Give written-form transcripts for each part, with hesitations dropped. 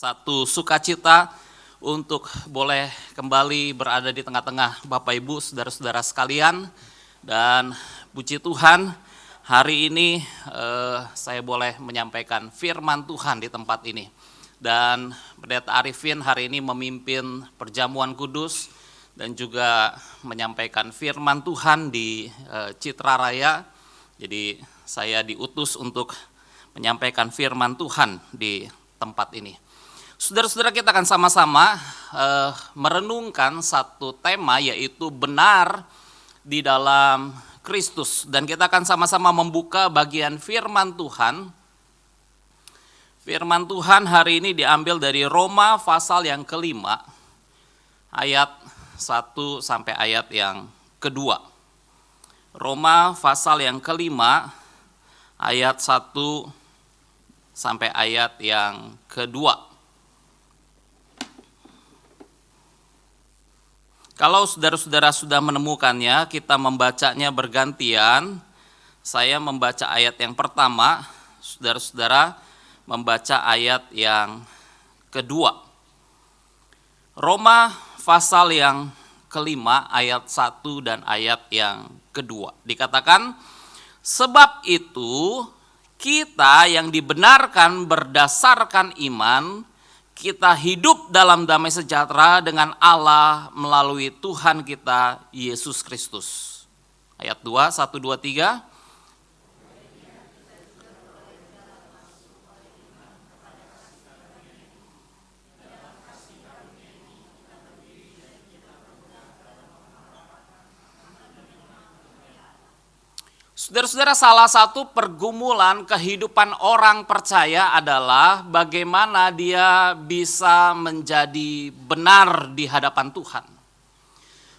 Satu sukacita untuk boleh kembali berada di tengah-tengah Bapak Ibu, saudara-saudara sekalian. Dan puji Tuhan, hari ini saya boleh menyampaikan firman Tuhan di tempat ini. Dan Pendeta Arifin hari ini memimpin perjamuan kudus dan juga menyampaikan firman Tuhan di Citra Raya. Jadi saya diutus untuk menyampaikan firman Tuhan di tempat ini. Saudara-saudara, kita akan sama-sama merenungkan satu tema, yaitu benar di dalam Kristus. Dan kita akan sama-sama membuka bagian firman Tuhan. Firman Tuhan hari ini diambil dari Roma pasal yang kelima, ayat 1 sampai ayat yang kedua. Roma pasal yang kelima, ayat 1 sampai ayat yang kedua. Kalau saudara-saudara sudah menemukannya, kita membacanya bergantian. Saya membaca ayat yang pertama, saudara-saudara membaca ayat yang kedua. Roma pasal yang kelima, ayat 1 dan ayat yang kedua. Dikatakan, sebab itu kita yang dibenarkan berdasarkan iman, kita hidup dalam damai sejahtera dengan Allah melalui Tuhan kita Yesus Kristus. Ayat 2, 1, 2, 3. Saudara-saudara, salah satu pergumulan kehidupan orang percaya adalah bagaimana dia bisa menjadi benar di hadapan Tuhan.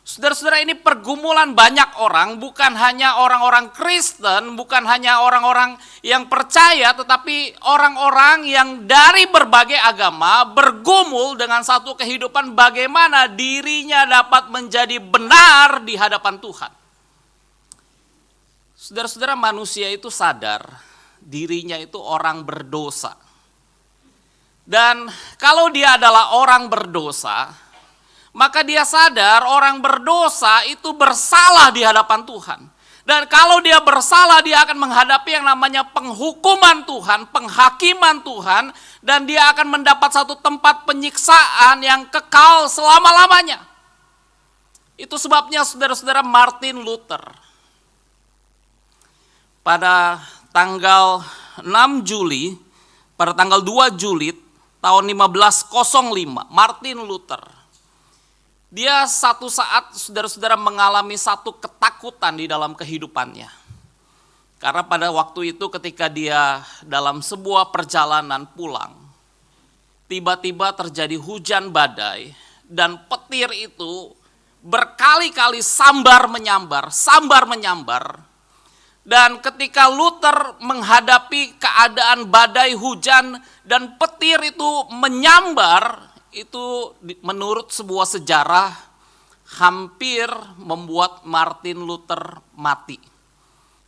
Saudara-saudara, ini pergumulan banyak orang, bukan hanya orang-orang Kristen, bukan hanya orang-orang yang percaya, tetapi orang-orang yang dari berbagai agama bergumul dengan satu kehidupan bagaimana dirinya dapat menjadi benar di hadapan Tuhan. Saudara-saudara, manusia itu sadar dirinya itu orang berdosa. Dan kalau dia adalah orang berdosa, maka dia sadar orang berdosa itu bersalah di hadapan Tuhan. Dan kalau dia bersalah, dia akan menghadapi yang namanya penghukuman Tuhan, penghakiman Tuhan, dan dia akan mendapat satu tempat penyiksaan yang kekal selama-lamanya. Itu sebabnya saudara-saudara, Martin Luther pada tanggal 6 Juli, pada tanggal 2 Juli tahun 1505, Martin Luther, dia satu saat saudara-saudara mengalami satu ketakutan di dalam kehidupannya. Karena pada waktu itu ketika dia dalam sebuah perjalanan pulang, tiba-tiba terjadi hujan badai dan petir itu berkali-kali sambar menyambar. Dan ketika Luther menghadapi keadaan badai hujan dan petir itu menyambar, itu menurut sebuah sejarah hampir membuat Martin Luther mati.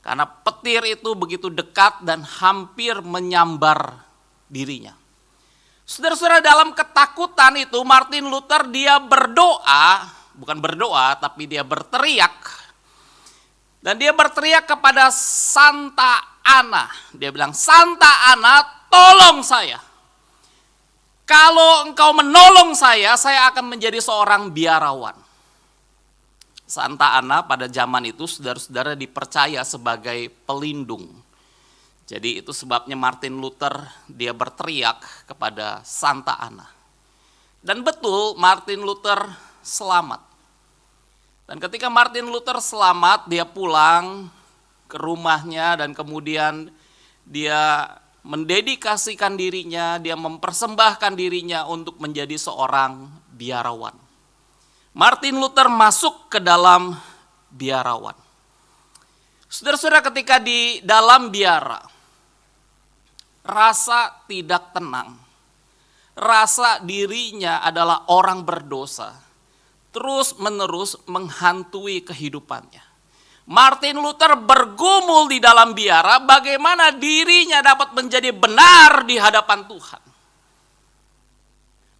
Karena petir itu begitu dekat dan hampir menyambar dirinya. Saudara-saudara, dalam ketakutan itu Martin Luther dia berdoa, bukan berdoa tapi dia berteriak. Dan dia berteriak kepada Santa Ana. Dia bilang, Santa Ana, tolong saya. Kalau engkau menolong saya akan menjadi seorang biarawan. Santa Ana pada zaman itu saudara-saudara dipercaya sebagai pelindung. Jadi itu sebabnya Martin Luther dia berteriak kepada Santa Ana. Dan betul Martin Luther selamat. Dan ketika Martin Luther selamat, dia pulang ke rumahnya dan kemudian dia mendedikasikan dirinya, dia mempersembahkan dirinya untuk menjadi seorang biarawan. Martin Luther masuk ke dalam biarawan. Saudara-saudara, ketika di dalam biara, rasa tidak tenang, rasa dirinya adalah orang berdosa, terus menerus menghantui kehidupannya. Martin Luther bergumul di dalam biara bagaimana dirinya dapat menjadi benar di hadapan Tuhan.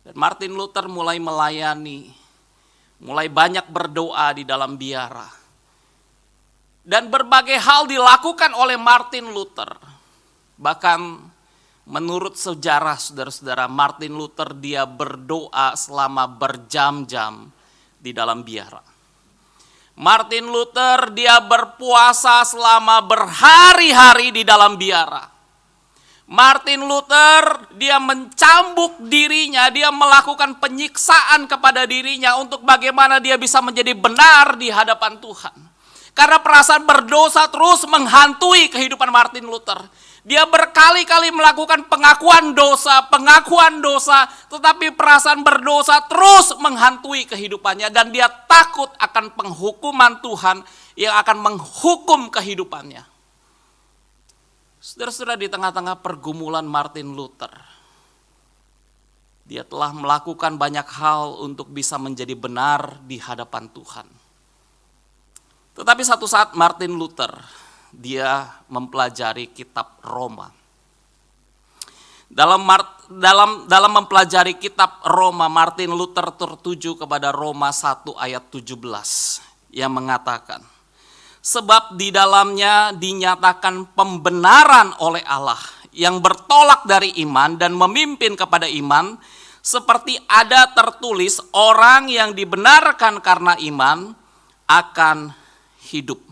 Dan Martin Luther mulai melayani, mulai banyak berdoa di dalam biara. Dan berbagai hal dilakukan oleh Martin Luther. Bahkan menurut sejarah saudara-saudara, Martin Luther dia berdoa selama berjam-jam di dalam biara. Martin Luther dia berpuasa selama berhari-hari di dalam biara. Martin Luther dia mencambuk dirinya, dia melakukan penyiksaan kepada dirinya untuk bagaimana dia bisa menjadi benar di hadapan Tuhan. Karena perasaan berdosa terus menghantui kehidupan Martin Luther. Dia berkali-kali melakukan pengakuan dosa, tetapi perasaan berdosa terus menghantui kehidupannya dan dia takut akan penghukuman Tuhan yang akan menghukum kehidupannya. Saudara-saudara, di tengah-tengah pergumulan Martin Luther, dia telah melakukan banyak hal untuk bisa menjadi benar di hadapan Tuhan. Tetapi satu saat Martin Luther, dia mempelajari kitab Roma. Dalam mempelajari kitab Roma, Martin Luther tertuju kepada Roma 1 ayat 17 yang mengatakan, sebab di dalamnya dinyatakan pembenaran oleh Allah yang bertolak dari iman dan memimpin kepada iman, seperti ada tertulis orang yang dibenarkan karena iman akan hidup.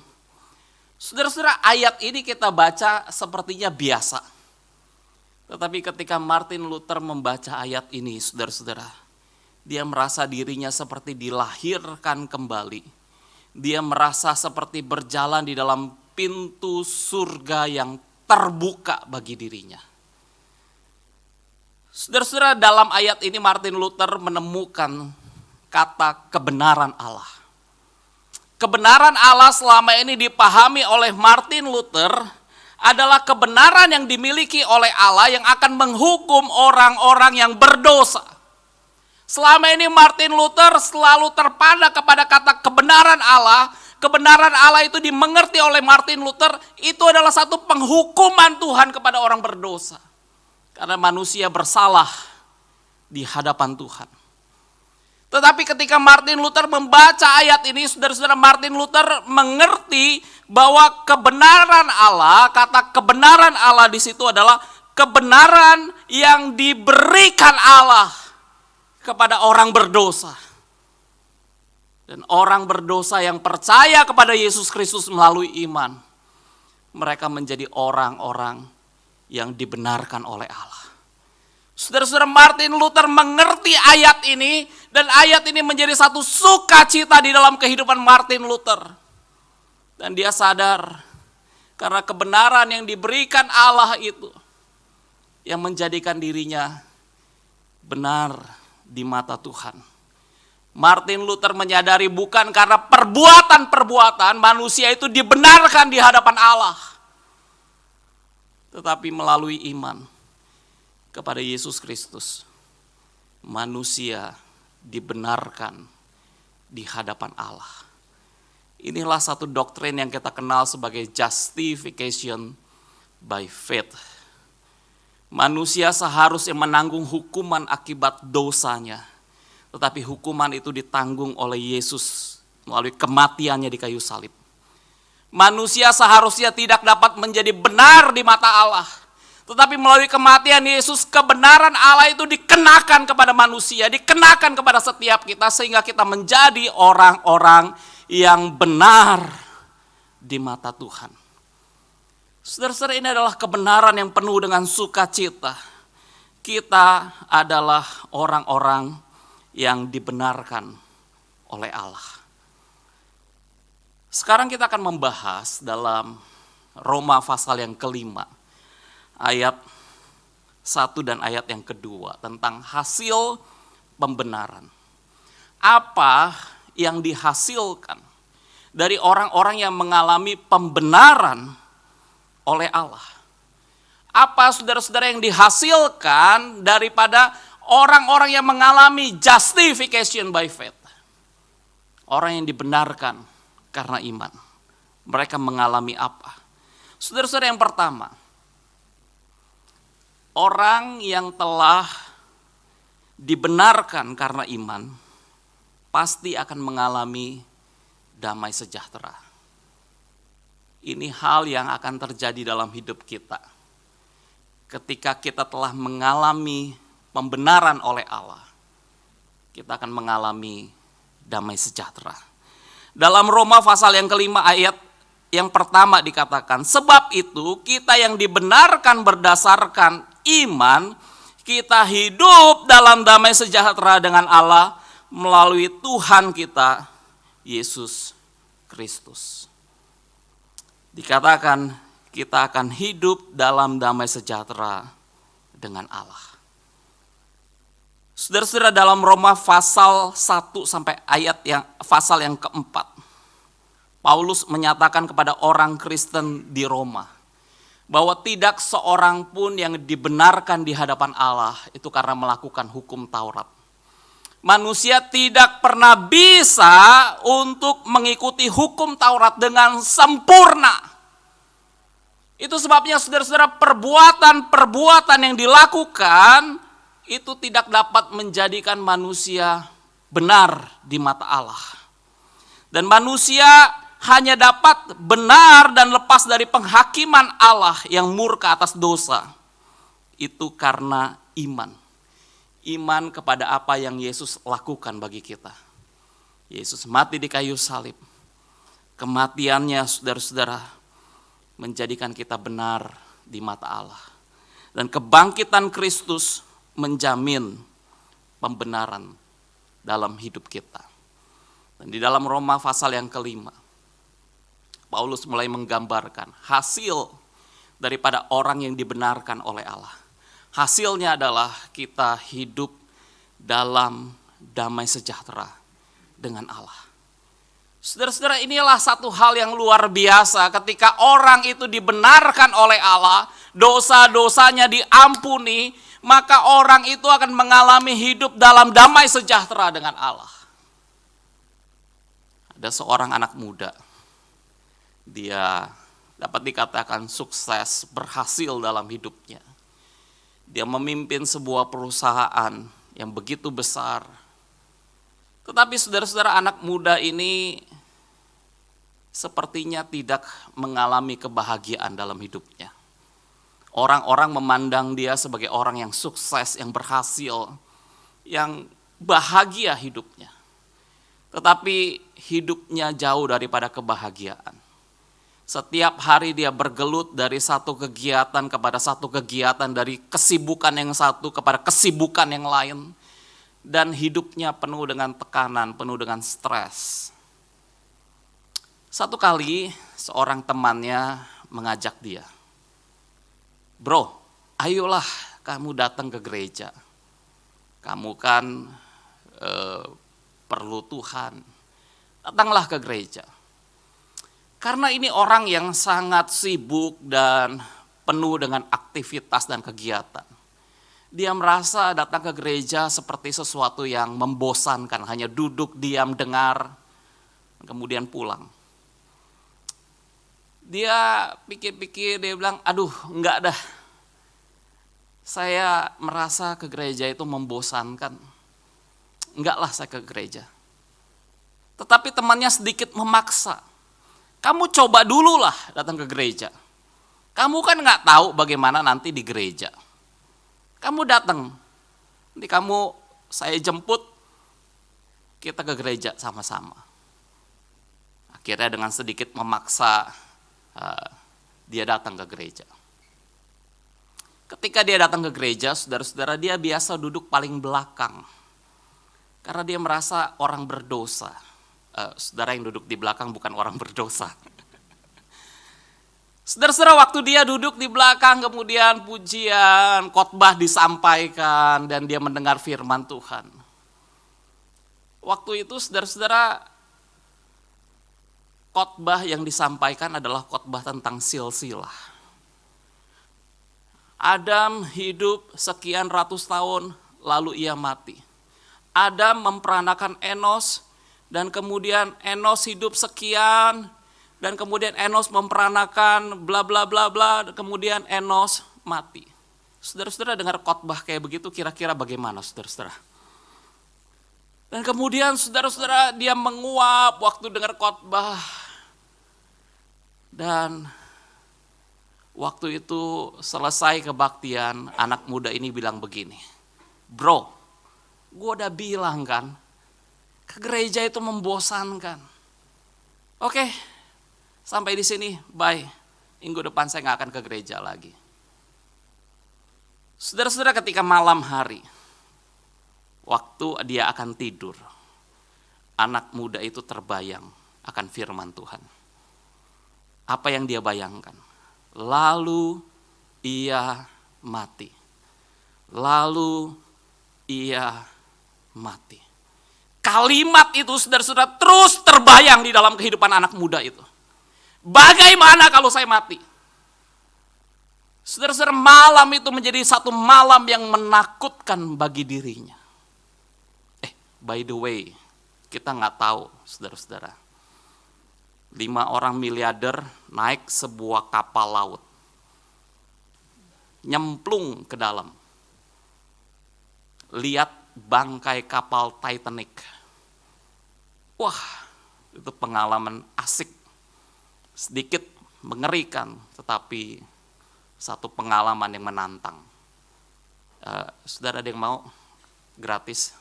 Saudara-saudara, ayat ini kita baca sepertinya biasa. Tetapi ketika Martin Luther membaca ayat ini, saudara-saudara, dia merasa dirinya seperti dilahirkan kembali. Dia merasa seperti berjalan di dalam pintu surga yang terbuka bagi dirinya. Saudara-saudara, dalam ayat ini Martin Luther menemukan kata kebenaran Allah. Kebenaran Allah selama ini dipahami oleh Martin Luther adalah kebenaran yang dimiliki oleh Allah yang akan menghukum orang-orang yang berdosa. Selama ini Martin Luther selalu terpada kepada kata kebenaran Allah. Kebenaran Allah itu dimengerti oleh Martin Luther, itu adalah satu penghukuman Tuhan kepada orang berdosa. Karena manusia bersalah di hadapan Tuhan. Tetapi ketika Martin Luther membaca ayat ini, saudara-saudara, Martin Luther mengerti bahwa kebenaran Allah, kata kebenaran Allah di situ adalah kebenaran yang diberikan Allah kepada orang berdosa. Dan orang berdosa yang percaya kepada Yesus Kristus melalui iman, mereka menjadi orang-orang yang dibenarkan oleh Allah. Saudara-saudara, Martin Luther mengerti ayat ini, dan ayat ini menjadi satu sukacita di dalam kehidupan Martin Luther. Dan dia sadar, karena kebenaran yang diberikan Allah itu, yang menjadikan dirinya benar di mata Tuhan. Martin Luther menyadari bukan karena perbuatan-perbuatan manusia itu dibenarkan di hadapan Allah, tetapi melalui iman kepada Yesus Kristus, manusia dibenarkan di hadapan Allah. Inilah satu doktrin yang kita kenal sebagai justification by faith. Manusia seharusnya menanggung hukuman akibat dosanya, tetapi hukuman itu ditanggung oleh Yesus melalui kematiannya di kayu salib. Manusia seharusnya tidak dapat menjadi benar di mata Allah, tetapi melalui kematian Yesus, kebenaran Allah itu dikenakan kepada manusia, dikenakan kepada setiap kita, sehingga kita menjadi orang-orang yang benar di mata Tuhan. Saudara-saudara, ini adalah kebenaran yang penuh dengan sukacita. Kita adalah orang-orang yang dibenarkan oleh Allah. Sekarang kita akan membahas dalam Roma pasal yang kelima, ayat 1 dan ayat yang kedua, tentang hasil pembenaran. Apa yang dihasilkan dari orang-orang yang mengalami pembenaran oleh Allah? Apa saudara-saudara yang dihasilkan daripada orang-orang yang mengalami justification by faith? Orang yang dibenarkan karena iman. Mereka mengalami apa? Saudara-saudara, yang pertama, orang yang telah dibenarkan karena iman, pasti akan mengalami damai sejahtera. Ini hal yang akan terjadi dalam hidup kita. Ketika kita telah mengalami pembenaran oleh Allah, kita akan mengalami damai sejahtera. Dalam Roma pasal yang kelima ayat yang pertama dikatakan, sebab itu kita yang dibenarkan berdasarkan iman, kita hidup dalam damai sejahtera dengan Allah melalui Tuhan kita, Yesus Kristus. Dikatakan kita akan hidup dalam damai sejahtera dengan Allah. Saudara-saudara, dalam Roma pasal 1 sampai pasal yang keempat, Paulus menyatakan kepada orang Kristen di Roma bahwa tidak seorang pun yang dibenarkan di hadapan Allah itu karena melakukan hukum Taurat. Manusia tidak pernah bisa untuk mengikuti hukum Taurat dengan sempurna. Itu sebabnya saudara-saudara, perbuatan-perbuatan yang dilakukan itu tidak dapat menjadikan manusia benar di mata Allah. Dan manusia hanya dapat benar dan lepas dari penghakiman Allah yang murka atas dosa. Itu karena iman. Iman kepada apa yang Yesus lakukan bagi kita. Yesus mati di kayu salib. Kematiannya, saudara-saudara, menjadikan kita benar di mata Allah. Dan kebangkitan Kristus menjamin pembenaran dalam hidup kita. Dan di dalam Roma pasal yang kelima, Paulus mulai menggambarkan hasil daripada orang yang dibenarkan oleh Allah. Hasilnya adalah kita hidup dalam damai sejahtera dengan Allah. Saudara-saudara, inilah satu hal yang luar biasa ketika orang itu dibenarkan oleh Allah, dosa-dosanya diampuni, maka orang itu akan mengalami hidup dalam damai sejahtera dengan Allah. Ada seorang anak muda, dia dapat dikatakan sukses, berhasil dalam hidupnya. Dia memimpin sebuah perusahaan yang begitu besar. Tetapi saudara-saudara, anak muda ini sepertinya tidak mengalami kebahagiaan dalam hidupnya. Orang-orang memandang dia sebagai orang yang sukses, yang berhasil, yang bahagia hidupnya. Tetapi hidupnya jauh daripada kebahagiaan. Setiap hari dia bergelut dari satu kegiatan kepada satu kegiatan, dari kesibukan yang satu kepada kesibukan yang lain. Dan hidupnya penuh dengan tekanan, penuh dengan stres. Satu kali seorang temannya mengajak dia, "Bro, ayolah kamu datang ke gereja. Kamu kan perlu Tuhan. Datanglah ke gereja." Karena ini orang yang sangat sibuk dan penuh dengan aktivitas dan kegiatan. Dia merasa datang ke gereja seperti sesuatu yang membosankan, hanya duduk, diam, dengar, kemudian pulang. Dia pikir-pikir, dia bilang, aduh enggak dah. Saya merasa ke gereja itu membosankan. Enggaklah saya ke gereja. Tetapi temannya sedikit memaksa. Kamu coba dulu lah datang ke gereja. Kamu kan nggak tahu bagaimana nanti di gereja. Kamu datang, nanti saya jemput, kita ke gereja sama-sama. Akhirnya dengan sedikit memaksa, dia datang ke gereja. Ketika dia datang ke gereja, saudara-saudara, dia biasa duduk paling belakang. Karena dia merasa orang berdosa. Saudara yang duduk di belakang bukan orang berdosa. Saudara-saudara, waktu dia duduk di belakang, kemudian pujian, khotbah disampaikan, dan dia mendengar firman Tuhan. Waktu itu saudara-saudara, khotbah yang disampaikan adalah khotbah tentang silsilah. Adam hidup sekian ratus tahun, lalu ia mati. Adam memperanakan Enos, dan kemudian Enos hidup sekian, dan kemudian Enos memperanakan bla bla bla bla, kemudian Enos mati. Saudara-saudara dengar khotbah kayak begitu, kira-kira bagaimana saudara-saudara? Dan kemudian saudara-saudara dia menguap waktu dengar khotbah. Dan waktu itu selesai kebaktian, anak muda ini bilang begini, "Bro, gue udah bilang kan, ke gereja itu membosankan. Oke, sampai di sini, bye. Minggu depan saya nggak akan ke gereja lagi." Saudara-saudara, ketika malam hari, waktu dia akan tidur, anak muda itu terbayang akan firman Tuhan. Apa yang dia bayangkan? Lalu ia mati. Lalu ia mati. Kalimat itu saudara-saudara terus terbayang di dalam kehidupan anak muda itu. Bagaimana kalau saya mati? Saudara-saudara, malam itu menjadi satu malam yang menakutkan bagi dirinya. By the way, kita nggak tahu, saudara-saudara. 5 orang miliarder naik sebuah kapal laut. Nyemplung ke dalam. Lihat bangkai kapal Titanic. Wah, itu pengalaman asik. Sedikit mengerikan, tetapi satu pengalaman yang menantang. Saudara ada yang mau? Gratis.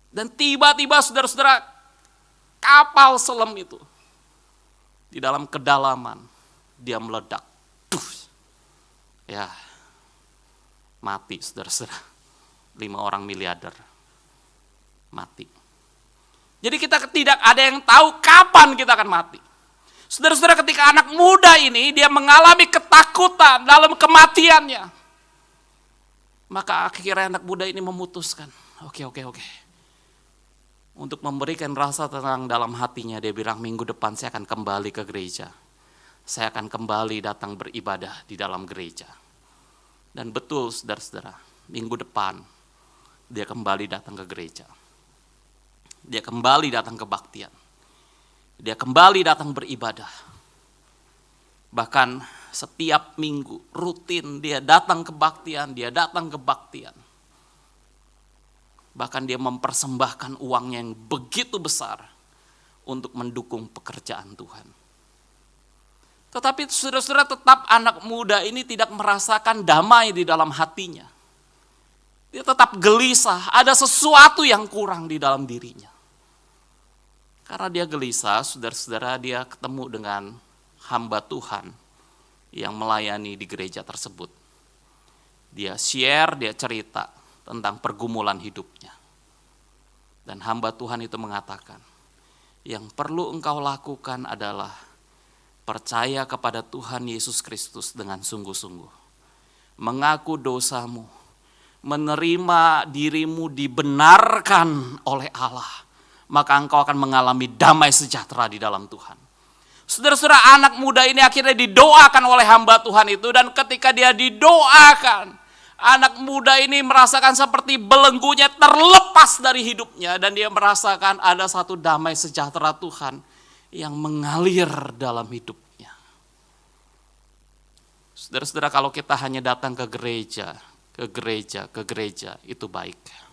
Dan tiba-tiba saudara-saudara, kapal selam itu di dalam kedalaman dia meledak. Ya, mati saudara-saudara. 5 orang miliarder mati. Jadi kita tidak ada yang tahu kapan kita akan mati. Saudara-saudara, ketika anak muda ini dia mengalami ketakutan dalam kematiannya, maka akhirnya anak muda ini memutuskan, oke. Untuk memberikan rasa tenang dalam hatinya, dia bilang, minggu depan saya akan kembali ke gereja. Saya akan kembali datang beribadah di dalam gereja. Dan betul saudara-saudara, minggu depan dia kembali datang ke gereja. Dia kembali datang ke kebaktian. Dia kembali datang beribadah. Bahkan setiap minggu rutin dia datang ke kebaktian. Bahkan dia mempersembahkan uangnya yang begitu besar untuk mendukung pekerjaan Tuhan. Tetapi saudara-saudara, tetap anak muda ini tidak merasakan damai di dalam hatinya. Dia tetap gelisah, ada sesuatu yang kurang di dalam dirinya. Karena dia gelisah, saudara-saudara, dia ketemu dengan hamba Tuhan yang melayani di gereja tersebut. Dia share, dia cerita tentang pergumulan hidupnya. Dan hamba Tuhan itu mengatakan, yang perlu engkau lakukan adalah percaya kepada Tuhan Yesus Kristus dengan sungguh-sungguh. Mengaku dosamu, menerima dirimu dibenarkan oleh Allah. Maka engkau akan mengalami damai sejahtera di dalam Tuhan. Saudara-saudara, anak muda ini akhirnya didoakan oleh hamba Tuhan itu. Dan ketika dia didoakan, anak muda ini merasakan seperti belenggunya terlepas dari hidupnya. Dan dia merasakan ada satu damai sejahtera Tuhan yang mengalir dalam hidupnya. Saudara-saudara, kalau kita hanya datang ke gereja, itu baik.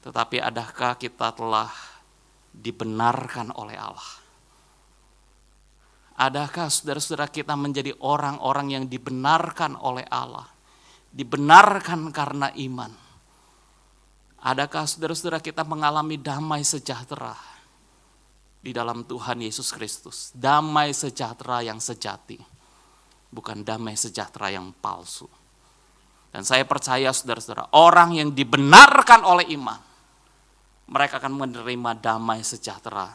Tetapi adakah kita telah dibenarkan oleh Allah? Adakah saudara-saudara kita menjadi orang-orang yang dibenarkan oleh Allah? Dibenarkan karena iman. Adakah saudara-saudara kita mengalami damai sejahtera di dalam Tuhan Yesus Kristus? Damai sejahtera yang sejati, bukan damai sejahtera yang palsu. Dan saya percaya saudara-saudara, orang yang dibenarkan oleh iman, mereka akan menerima damai sejahtera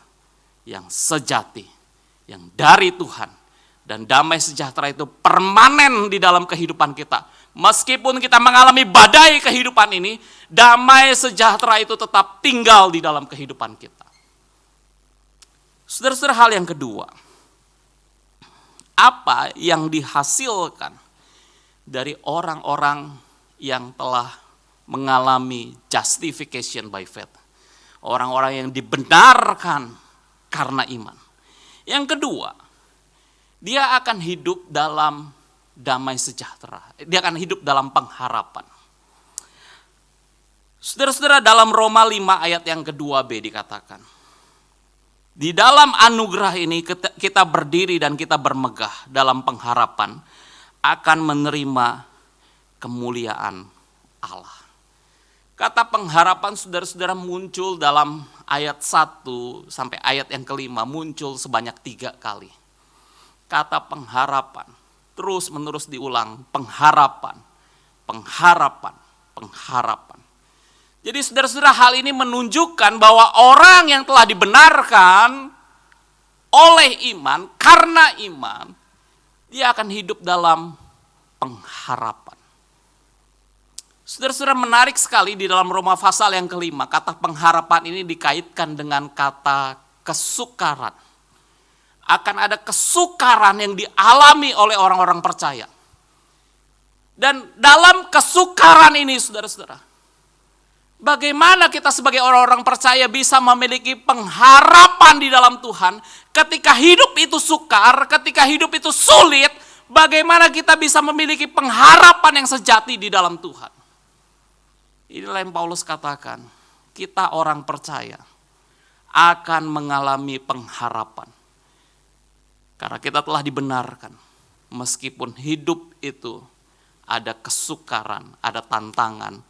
yang sejati, yang dari Tuhan. Dan damai sejahtera itu permanen di dalam kehidupan kita. Meskipun kita mengalami badai kehidupan ini, damai sejahtera itu tetap tinggal di dalam kehidupan kita. Saudara-saudara, hal yang kedua, apa yang dihasilkan dari orang-orang yang telah mengalami justification by faith? Orang-orang yang dibenarkan karena iman. Yang kedua, dia akan hidup dalam damai sejahtera. Dia akan hidup dalam pengharapan. Saudara-saudara, dalam Roma 5 ayat yang ke-2b dikatakan, di dalam anugerah ini kita berdiri dan kita bermegah dalam pengharapan akan menerima kemuliaan Allah. Kata pengharapan, saudara-saudara, muncul dalam ayat 1 sampai ayat yang kelima, muncul sebanyak 3 kali. Kata pengharapan, terus menerus diulang, pengharapan, pengharapan, pengharapan. Jadi saudara-saudara, hal ini menunjukkan bahwa orang yang telah dibenarkan oleh iman, karena iman, dia akan hidup dalam pengharapan. Saudara-saudara, menarik sekali di dalam Roma pasal yang kelima, kata pengharapan ini dikaitkan dengan kata kesukaran. Akan ada kesukaran yang dialami oleh orang-orang percaya. Dan dalam kesukaran ini, saudara-saudara, bagaimana kita sebagai orang-orang percaya bisa memiliki pengharapan di dalam Tuhan ketika hidup itu sukar, ketika hidup itu sulit, bagaimana kita bisa memiliki pengharapan yang sejati di dalam Tuhan. Inilah yang Paulus katakan, kita orang percaya akan mengalami pengharapan. Karena kita telah dibenarkan, meskipun hidup itu ada kesukaran, ada tantangan,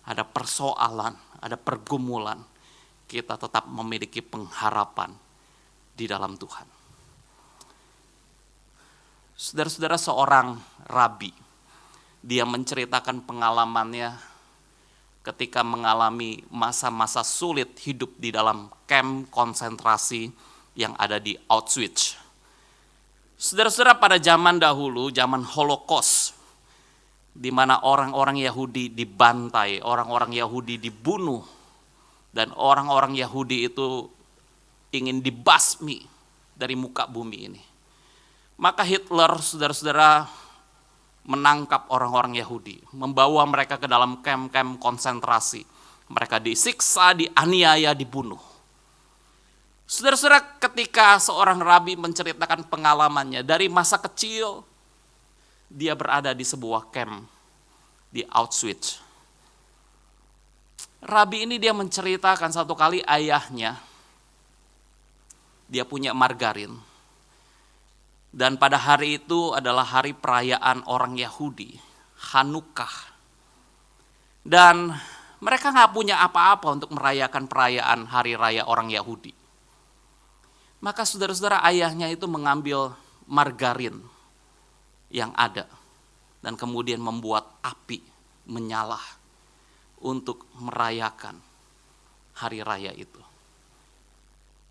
ada persoalan, ada pergumulan, kita tetap memiliki pengharapan di dalam Tuhan. Saudara-saudara, seorang rabi, dia menceritakan pengalamannya ketika mengalami masa-masa sulit hidup di dalam kamp konsentrasi yang ada di Auschwitz. Saudara-saudara, pada zaman dahulu, zaman Holocaust, di mana orang-orang Yahudi dibantai, orang-orang Yahudi dibunuh, dan orang-orang Yahudi itu ingin dibasmi dari muka bumi ini. Maka Hitler, saudara-saudara, menangkap orang-orang Yahudi, membawa mereka ke dalam kamp-kamp konsentrasi. Mereka disiksa, dianiaya, dibunuh. Saudara-saudara, ketika seorang rabi menceritakan pengalamannya dari masa kecil, dia berada di sebuah kamp di Auschwitz. Rabi ini dia menceritakan satu kali ayahnya, dia punya margarin. Dan pada hari itu adalah hari perayaan orang Yahudi, Hanukkah. Dan mereka gak punya apa-apa untuk merayakan perayaan hari raya orang Yahudi. Maka saudara-saudara, ayahnya itu mengambil margarin yang ada dan kemudian membuat api menyala untuk merayakan hari raya itu.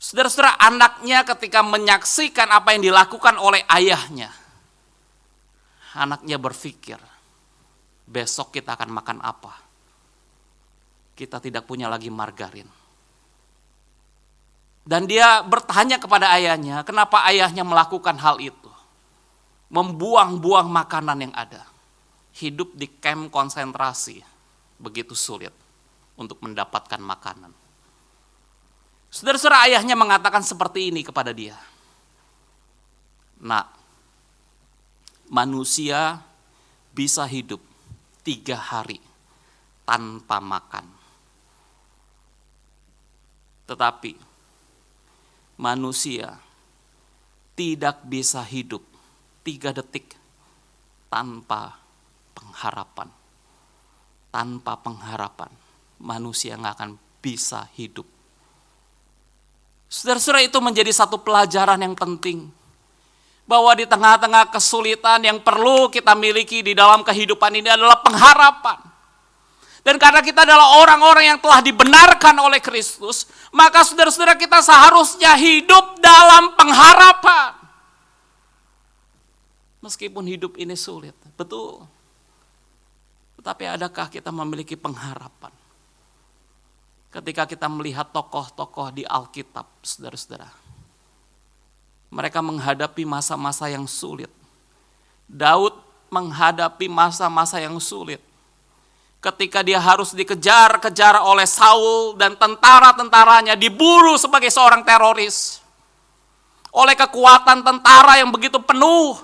Saudara-saudara, anaknya ketika menyaksikan apa yang dilakukan oleh ayahnya, anaknya berpikir, besok kita akan makan apa? Kita tidak punya lagi margarin. Dan dia bertanya kepada ayahnya, kenapa ayahnya melakukan hal itu? Membuang-buang makanan yang ada. Hidup di kamp konsentrasi begitu sulit untuk mendapatkan makanan. Saudara-saudara, ayahnya mengatakan seperti ini kepada dia. Nak, manusia bisa hidup 3 hari tanpa makan. Tetapi manusia tidak bisa hidup 3 detik tanpa pengharapan. Tanpa pengharapan, manusia nggak akan bisa hidup. Saudara-saudara, itu menjadi satu pelajaran yang penting. Bahwa di tengah-tengah kesulitan yang perlu kita miliki di dalam kehidupan ini adalah pengharapan. Dan karena kita adalah orang-orang yang telah dibenarkan oleh Kristus, maka saudara-saudara, kita seharusnya hidup dalam pengharapan. Meskipun hidup ini sulit, betul. Tetapi adakah kita memiliki pengharapan? Ketika kita melihat tokoh-tokoh di Alkitab, saudara-saudara, mereka menghadapi masa-masa yang sulit. Daud menghadapi masa-masa yang sulit. Ketika dia harus dikejar-kejar oleh Saul dan tentara-tentaranya, diburu sebagai seorang teroris. Oleh kekuatan tentara yang begitu penuh,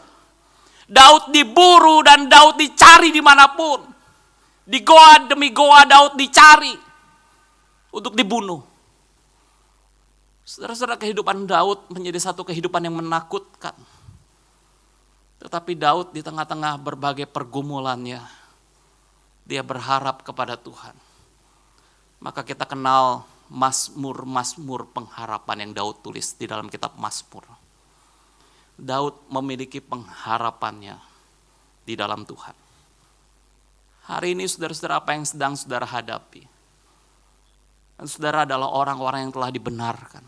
Daud diburu dan Daud dicari dimanapun. Di goa demi goa Daud dicari. untuk dibunuh. Saudara-saudara, kehidupan Daud menjadi satu kehidupan yang menakutkan. Tetapi Daud di tengah-tengah berbagai pergumulannya, dia berharap kepada Tuhan. Maka kita kenal Mazmur pengharapan yang Daud tulis di dalam kitab Mazmur. Daud memiliki pengharapannya di dalam Tuhan. Hari ini saudara-saudara, apa yang sedang saudara hadapi? Dan saudara adalah orang-orang yang telah dibenarkan.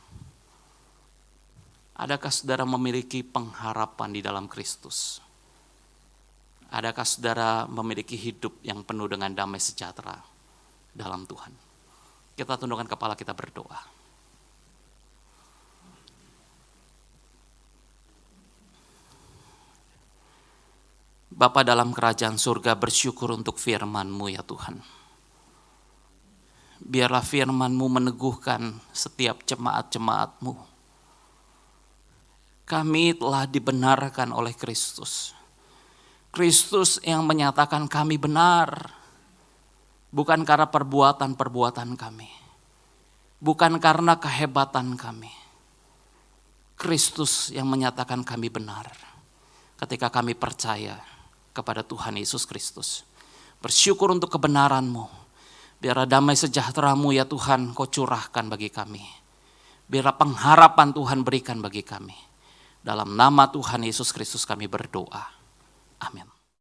Adakah saudara memiliki pengharapan di dalam Kristus? Adakah saudara memiliki hidup yang penuh dengan damai sejahtera dalam Tuhan? Kita tundukkan kepala, kita berdoa. Bapa dalam kerajaan surga, bersyukur untuk firman-Mu ya Tuhan. Biarlah firman-Mu meneguhkan setiap jemaat-jemaat-Mu. Kami telah dibenarkan oleh Kristus. Kristus yang menyatakan kami benar. Bukan karena perbuatan-perbuatan kami. Bukan karena kehebatan kami. Kristus yang menyatakan kami benar. Ketika kami percaya kepada Tuhan Yesus Kristus. Bersyukur untuk kebenaran-Mu. Biarlah damai sejahtera-Mu ya Tuhan Kau curahkan bagi kami. Biarlah pengharapan Tuhan berikan bagi kami. Dalam nama Tuhan Yesus Kristus kami berdoa. Amin.